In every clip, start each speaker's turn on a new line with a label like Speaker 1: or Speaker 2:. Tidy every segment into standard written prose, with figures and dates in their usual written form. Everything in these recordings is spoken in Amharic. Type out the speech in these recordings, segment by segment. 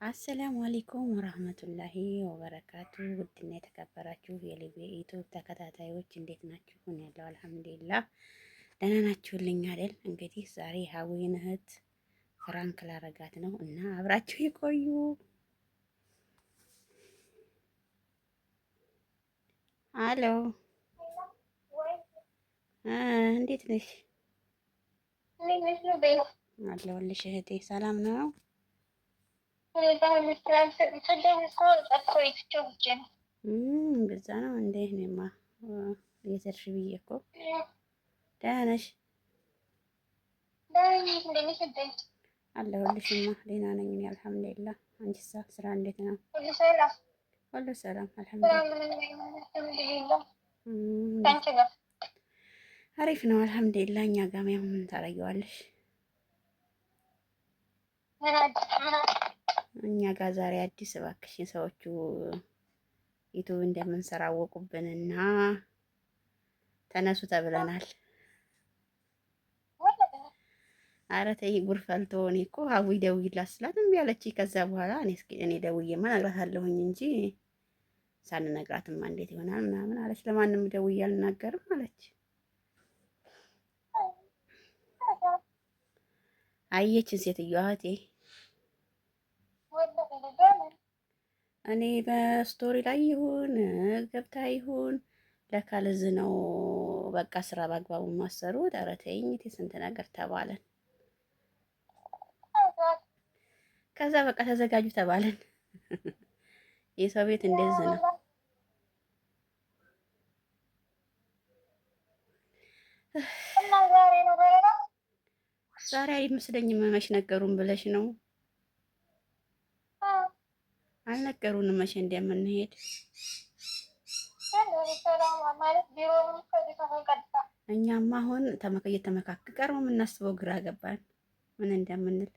Speaker 1: አሰላሙ አለይኩም ወራህመቱላሂ ወበረካቱ። ውድና የተከበራችሁ የሊቢያ ዩቲዩብ ተከታታዮች እንዴት ናችሁ? ሁን ያለው አልሐምዱሊላህ ደህና ናችሁልኝ አይደል? እንግዲህ ዛሬ ሀዊን እህት ፍራንክ ላረጋት ነው እና አብራችሁ ይቆዩ። አሎ እንዴት ነሽ? አለሁልሽ እህቴ። ሰላም ነው? በዛ ነው እንዴ? እኔማ እየሰርሽ ብዬ እኮ። ደህና ነሽ? አለሁልሽማ ደህና ነኝ እኔ አልሐምዱሊላህ። አንቺሳ ስራ እንዴት ነው? ሁሉ ሰላም አልሐምዱሊላህ። አሪፍ ነው አልሐምዱሊላህ። እኛ ጋር ምን ታደርጊዋለሽ? እኛ ጋር ዛሬ አዲስ እባክሽን ሰዎቹ ዩቱብ እንደምንሰራ አወቁብንና ተነሱ ተብለናል። አረ ተይ ጉር ፈልቶ። እኔ እኮ ሀዊ ደውይላት ስላት እምቢ አለችኝ። ከዛ በኋላ እኔ ደውዬማ እነግራታለሁኝ እንጂ ሳንነግራትማ እንዴት ይሆናል ምናምን አለች። ለማንም ደውዬ አልናገርም አለች። አየችን ሴትዮዋ እህቴ። እኔ በስቶሪ ላይ ይሁን ገብታ ይሁን ለካ ለዝ ነው በቃ ስራ በአግባቡ ማሰሩት። ኧረ ተይኝ ስንት ነገር ተባለን። ከዛ በቃ ተዘጋጁ ተባለን። የሰው ቤት እንደዚህ ነው። ዛሬ አይመስለኝም። መች ነገሩን ብለሽ ነው? አልነገሩንም መቼ እንደምንሄድ። እኛማ አሁን እየተመካከር ነው የምናስበው። ግራ ገባን ምን እንደምንል።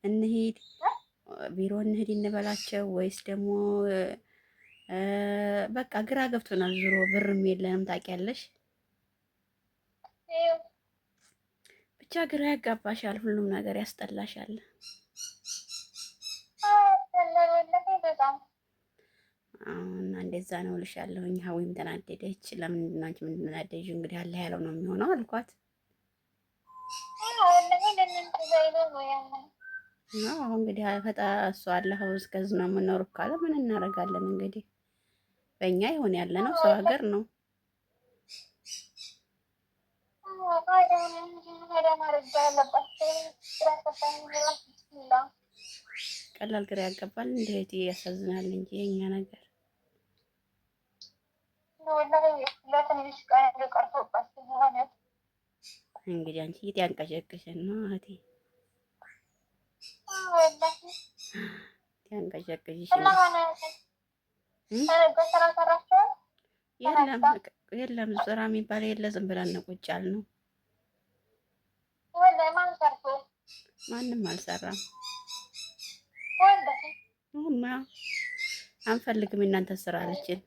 Speaker 1: እንሂድ ቢሮ እንሂድ እንበላቸው ወይስ ደግሞ በቃ ግራ ገብቶናል። ዙሮ ብርም የለንም ታውቂያለሽ። ብቻ ግራ ያጋባሻል፣ ሁሉም ነገር ያስጠላሻል። እና እንደዛ ነው እልሻለሁኝ። ሀዊም ተናደደች። ለምንድን ነው አንቺ ምንድን ነው ያደረግሽው? እንግዲህ አለ ያለው ነው የሚሆነው አልኳት። እንግዲህ ፈጣ እሱ አለህ እስከዚህ ነው የምንኖር ካለ ምን እናደርጋለን? እንግዲህ በእኛ ይሆን ያለ ነው። ሰው ሀገር ነው። ቀላል ግራ ያጋባል። እንዴት ያሳዝናል እንጂ የኛ ነገር። እንግዲህ አንቺ ያንቀሸቅሽን ነው እህቴ፣ ያንቀሸቅሽሽ የለም ስራ የሚባል የለ። ዝም ብለን ነው ቁጭ ያልነው። ማንም አልሰራም። አንፈልግም እናንተ ስራ አለችን።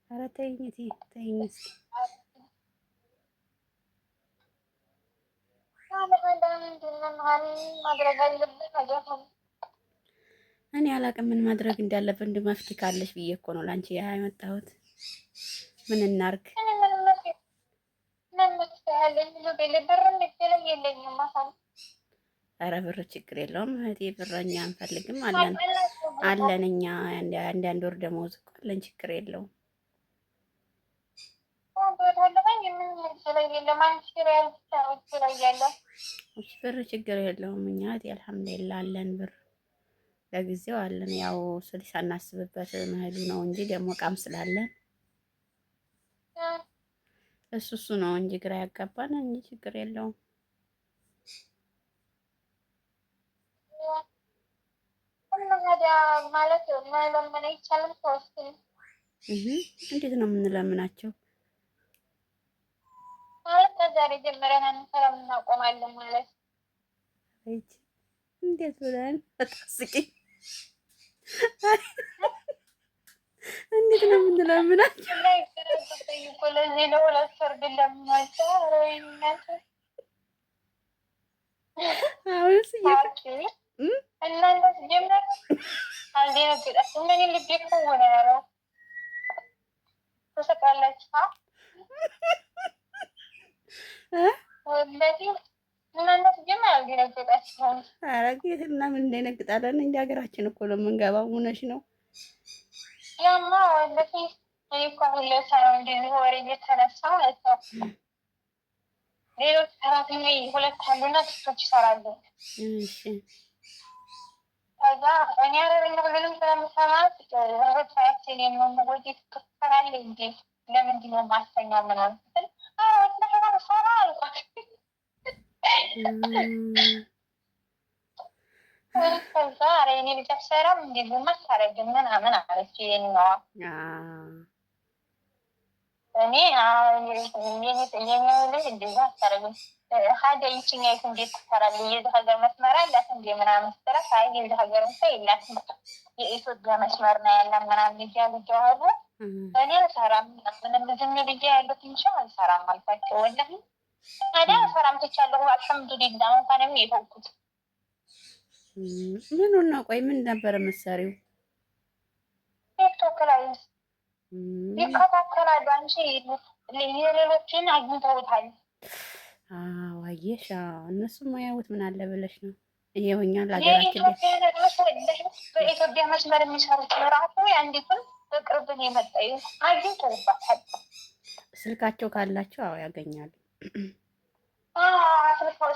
Speaker 1: ኧረ ተይኝ ተይኝ እስኪ። እኔ አላቅም ምን ማድረግ እንዳለብን። እንደ መፍትሄ ካለሽ ብዬ እኮ ነው ላንቺ ያመጣሁት። ምን እናርግ? ኧረ ብር ችግር የለውም እህቴ፣ ብር እኛ አንፈልግም አለን እኛ አንዳንድ ወር ደመወዝ እኮ አለን። ችግር የለውም። ብር ችግር የለውም። እኛ አልሐምዱሊላህ አለን ብር፣ ለጊዜው አለን። ያው ስልሽ ሳናስብበት መሄዱ ነው እንጂ ደግሞ እቃም ስላለን እሱ ነው እንጂ ግራ ያጋባን እንጂ ችግር የለውም። እንዴት ነው የምንለምናቸው? ዛሬ ጀመረን አንሰራም እናቆማለን ማለት እንዴት ብለን አታስቂ። እንዴት ነው የምንለምናቸው? አሁንስ
Speaker 2: እናንተ ጀምር አልደነገጣችሁም? እኔ ልቤ እኮ ሆነ ያለው ትስቃላችሁ። ወላሂ እናንተ ጀምር አልደነገጣችሁም?
Speaker 1: ኧረ እና ምን እንደነግጣለን? እንደ ሀገራችን እኮ ነው የምንገባው። እውነሽ ነው።
Speaker 2: ያማ ወላሂ እኔ እኮ አሁን ለሰራው እንደዚህ ወሬ እየተነሳ ማለት ነው። ሌሎች ሰራተኛ ሁለት አሉና ቲክቶክ ይሰራሉ። ከዛ እኔ አረብኛ ሁሉንም ስለምሰማ ሮቻችን የምንወጅ ትክክላል እንጂ ለምንድን ነው ማስተኛው ምናምን ስትል ሰራ አልኳት። ከዛ ኧረ የኔ ልጅ አትሰራም እንዲሁም አታረግም ምናምን አለች የኛዋ። እኔ የኛው ልጅ እንደዛ አታረግም ሀደ ይችኛይቱ እንዴት ትሰራለች? የዚህ ሀገር መስመር አላት እንዴ ምናምን ስትላት አይ የዚህ ሀገር እንኳ የላትም የኢትዮጵያ መስመር ነው ያለ ምናምን እያሉ እያወሩ እኔ አልሰራም ምንም ዝም ብዬ ያሉት እንጂ አልሰራም አልኳቸው። ወላሂ ታዲያ አልሰራም ትቻለሁ አልሐምዱሊላህ እንኳንም የተውኩት።
Speaker 1: ምኑን ነው? ቆይ ምን ነበር መሳሪው?
Speaker 2: ቲክቶክ ላይ ይከታተላሉ። አንቺ የሌሎችን አግኝተውታል።
Speaker 1: አየሽ፣ እነሱም ያውት ምን አለ ብለሽ ነው። ይሄው እኛ
Speaker 2: ለሀገራችን በኢትዮጵያ መስመር የሚሰሩት ራሱ አንዲቱን በቅርብን የመጣዩ አግኝተውባታል።
Speaker 1: ስልካቸው ካላቸው አዎ ያገኛሉ።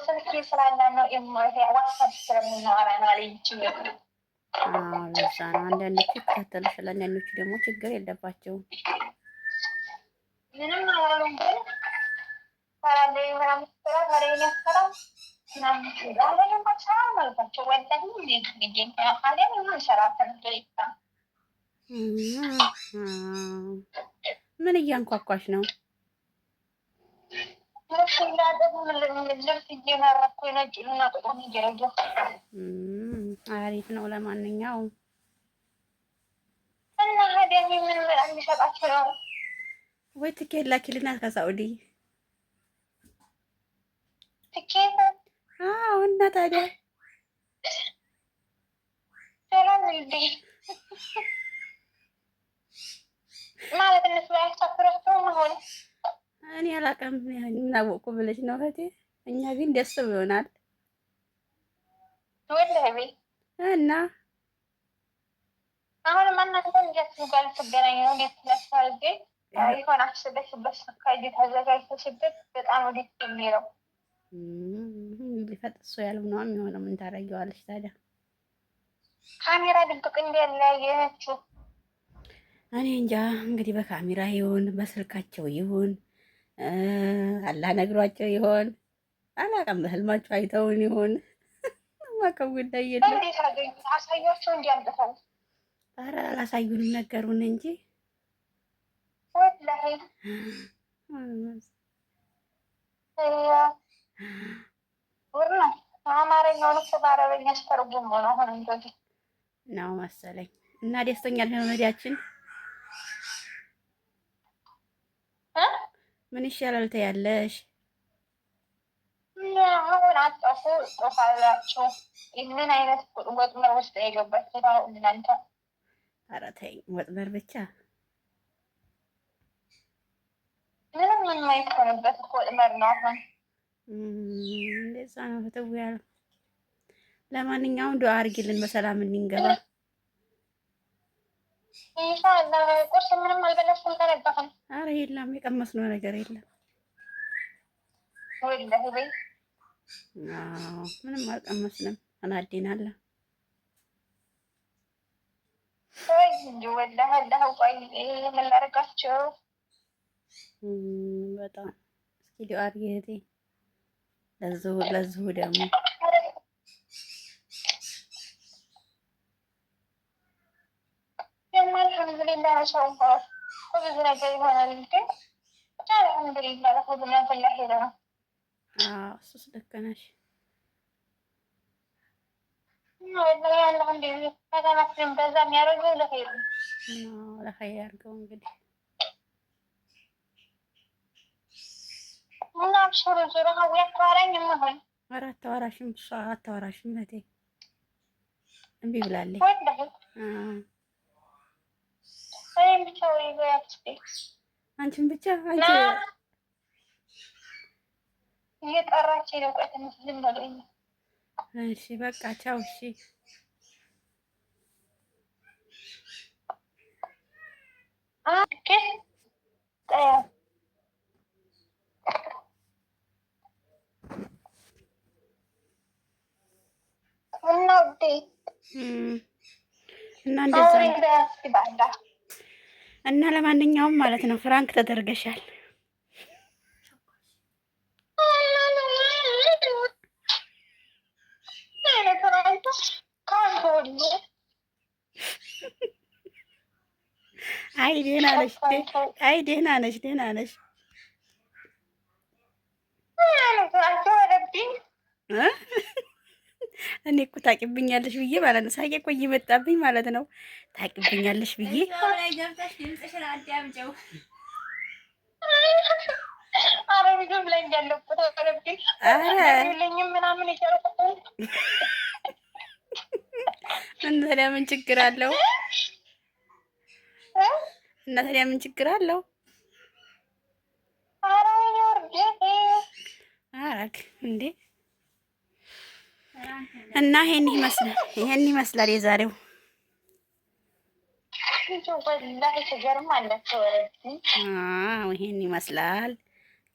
Speaker 2: ስልክ ስላለ ነው ዋትሳፕ ስለምናወራ ነው አለ ይችላል።
Speaker 1: ለዛ ነው አንዳንዶቹ ይከታተሉሻል፣ አንዳንዶቹ ደግሞ ችግር የለባቸውም።
Speaker 2: ምንም አላሉም ግን ሰራለኝ ምናምን ስራ ታዲያ ያሰራ ምናምን ሲባል ሰራ ማለታቸው ወላሂ እንዴት ልጅ ታዲያ ምን ሰራ ተንደይታ
Speaker 1: ምን እያንኳኳሽ ነው? አሪፍ ነው። ለማንኛውም
Speaker 2: እና ሀዲያ ምን የሚሰጣቸው ነው
Speaker 1: ወይ ትኬት ላኪልናት ከሳኡዲ
Speaker 2: ትኬት?
Speaker 1: አዎ። እና ታዲያ
Speaker 2: ሰላም እንዴ ማለት እነሱ ያሳፍራቸው መሆን
Speaker 1: እኔ አላውቅም። ምን አወቅኩ ብለሽ ነው እህቴ። እኛ ግን ደስ ብሎናል
Speaker 2: ወላሂ።
Speaker 1: እና
Speaker 2: አሁን እናንተ እንዴት ጋር ትገናኙ ነው? እንዴት ስለሳልገ ይሆን አስበሽበት ካይዲ ተዘጋጅተሽበት በጣም ወዴት የሚለው
Speaker 1: ቢፈጥሶ ያለው ነው የሚሆነው። ምን ታደርጊዋለሽ ታዲያ?
Speaker 2: ካሜራ ድብቅ እንደያለያየችው
Speaker 1: እኔ እንጃ እንግዲህ በካሜራ ይሁን በስልካቸው ይሁን አላህ ነግሯቸው ይሆን አላውቅም። በህልማቸው አይተውን ይሆን ማቀው ጉዳይ የለም።
Speaker 2: አሳያቸው እንዲያምጥተው
Speaker 1: ኧረ አላሳዩንም፣ ነገሩን እንጂ
Speaker 2: ወላሂ አማርኛውን እኮ በአረበኛ አስተርጉም ነው አሁን እንደዚህ
Speaker 1: ነው መሰለኝ። እና ደስተኛ ለመዲያችን ምን ይሻላል ትያለሽ?
Speaker 2: አሁን አጠፉ ጦፋላቸው ምን አይነት ወጥመር ውስጥ የገባችሁ እናንተ?
Speaker 1: ኧረ ተይ ወጥመር ብቻ
Speaker 2: ምንም የማይሆንበት እኮ ወጥመር ነው። አሁን
Speaker 1: እንደዛ ነው ፍትው ያለው። ለማንኛውም ዱአ አድርጊልን በሰላም እንድንገባ
Speaker 2: ኢንሻአላህ። ቁርስ ምንም አልበላሽም ተነጋፈን?
Speaker 1: ኧረ የለም የቀመስነው ነገር የለም።
Speaker 2: ወላሂ በይ
Speaker 1: ምንም አልቀመስንም። ተናዴናል።
Speaker 2: ወይ እንጂ ወላሂ አላህ ቆይ ምን ላድርጋቸው?
Speaker 1: በጣም እስኪ ዱአ አድርጊ እህቴ። ለዚሁ ደግሞ
Speaker 2: አልሐምዱሊላህ ሰው ብዙ ነገር ይሆናል ግን አልሐምዱሊላህ ለሁሉም ያፈላ ሄደ ነው።
Speaker 1: እሱስ ልክ ነሽ።
Speaker 2: ወላሂ አልሐምዱሊላህ ከተማክሪም በዛ የሚያደርገው ለኸይር ነው።
Speaker 1: ለኸይር ያድርገው እንግዲህ
Speaker 2: እና አብሽሩ ዙሮ ሀዊ አካባራኝ የምሆን
Speaker 1: ኧረ አታወራሽም፣ እሷ አታወራሽም እህቴ እምቢ ብላለች። አንቺን ብቻ አንቺ
Speaker 2: እየጠራች ነው። ቆይ ትንሽ ዝም በለኝ።
Speaker 1: እሺ በቃ ቻው። እሺ እና እንደዛ እና ለማንኛውም ማለት ነው ፍራንክ ተደርገሻል። አይ ደህና ነሽ፣ አይ ደህና ነሽ፣ ደህና ነሽ። እኔ እኮ ታቂብኛለሽ ብዬ ማለት ነው። ሳቄ እኮ እየመጣብኝ ማለት ነው። ታቂብኛለሽ ብዬ እና ታዲያ ምን ችግር አለው? እና ታዲያ ምን ችግር አለው? አረግ እንዴ! እና ይሄን ይመስላል የዛሬው። ይሄን ይመስላል።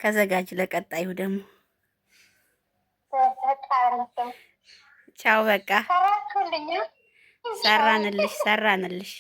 Speaker 1: ከዘጋጅ ለቀጣዩ ደግሞ ቻው። በቃ ሰራንልሽ።